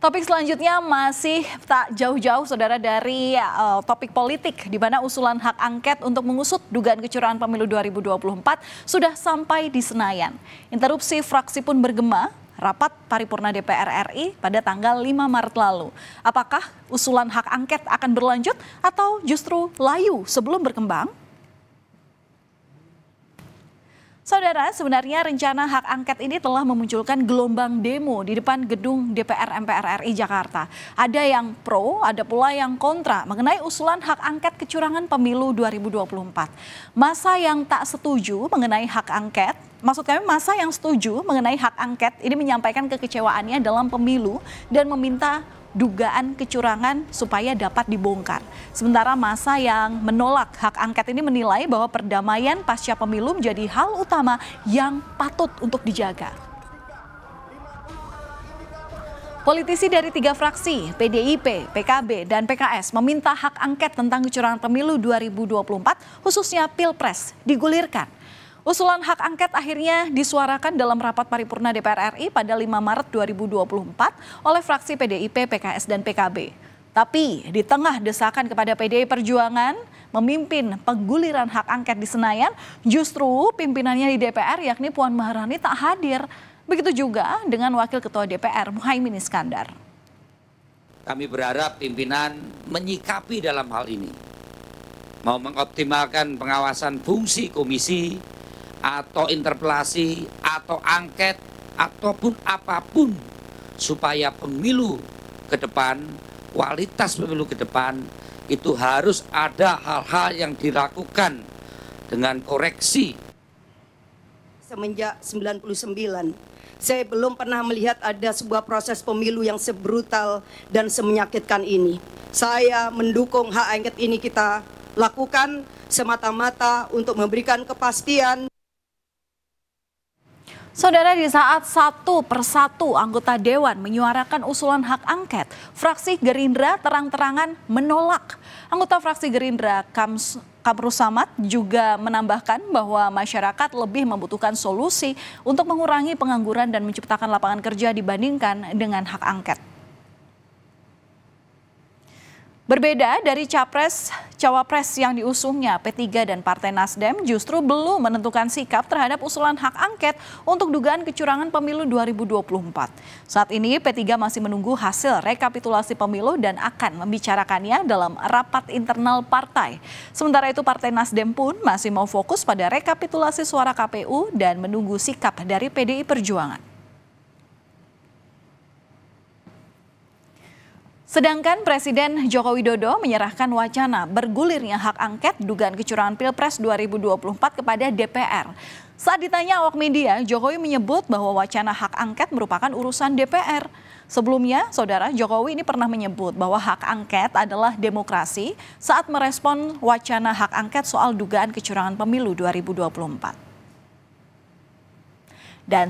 Topik selanjutnya masih tak jauh-jauh saudara dari topik politik di mana usulan hak angket untuk mengusut dugaan kecurangan pemilu 2024 sudah sampai di Senayan. Interupsi fraksi pun bergema rapat paripurna DPR RI pada tanggal 5 Maret lalu. Apakah usulan hak angket akan berlanjut atau justru layu sebelum berkembang? Saudara, sebenarnya rencana hak angket ini telah memunculkan gelombang demo di depan gedung DPR MPR RI Jakarta. Ada yang pro, ada pula yang kontra mengenai usulan hak angket kecurangan pemilu 2024. Masa yang tak setuju mengenai hak angket, maksud kami masa yang setuju mengenai hak angket ini menyampaikan kekecewaannya dalam pemilu dan meminta dugaan kecurangan supaya dapat dibongkar. Sementara masa yang menolak hak angket ini menilai bahwa perdamaian pasca pemilu menjadi hal utama yang patut untuk dijaga. Politisi dari 3 fraksi, PDIP, PKB, dan PKS meminta hak angket tentang kecurangan pemilu 2024, khususnya Pilpres, digulirkan. Usulan hak angket akhirnya disuarakan dalam rapat paripurna DPR RI pada 5 Maret 2024 oleh fraksi PDIP, PKS, dan PKB. Tapi di tengah desakan kepada PDI Perjuangan memimpin pengguliran hak angket di Senayan, justru pimpinannya di DPR yakni Puan Maharani tak hadir. Begitu juga dengan Wakil Ketua DPR Muhaimin Iskandar. Kami berharap pimpinan menyikapi dalam hal ini. Mau mengoptimalkan pengawasan fungsi komisi, atau interpelasi, atau angket, ataupun apapun supaya pemilu ke depan, kualitas pemilu ke depan itu harus ada hal-hal yang dilakukan dengan koreksi. Semenjak 99, saya belum pernah melihat ada sebuah proses pemilu yang sebrutal dan semenyakitkan ini. Saya mendukung hak angket ini kita lakukan semata-mata untuk memberikan kepastian. Saudara, di saat satu persatu anggota Dewan menyuarakan usulan hak angket, fraksi Gerindra terang-terangan menolak. Anggota fraksi Gerindra Kamru Samad juga menambahkan bahwa masyarakat lebih membutuhkan solusi untuk mengurangi pengangguran dan menciptakan lapangan kerja dibandingkan dengan hak angket. Berbeda dari cawapres yang diusungnya P3 dan Partai Nasdem justru belum menentukan sikap terhadap usulan hak angket untuk dugaan kecurangan pemilu 2024. Saat ini P3 masih menunggu hasil rekapitulasi pemilu dan akan membicarakannya dalam rapat internal partai. Sementara itu Partai Nasdem pun masih mau fokus pada rekapitulasi suara KPU dan menunggu sikap dari PDI Perjuangan. Sedangkan Presiden Joko Widodo menyerahkan wacana bergulirnya hak angket dugaan kecurangan Pilpres 2024 kepada DPR. Saat ditanya awak media, Jokowi menyebut bahwa wacana hak angket merupakan urusan DPR. Sebelumnya, saudara, Jokowi ini pernah menyebut bahwa hak angket adalah demokrasi saat merespon wacana hak angket soal dugaan kecurangan pemilu 2024. Dan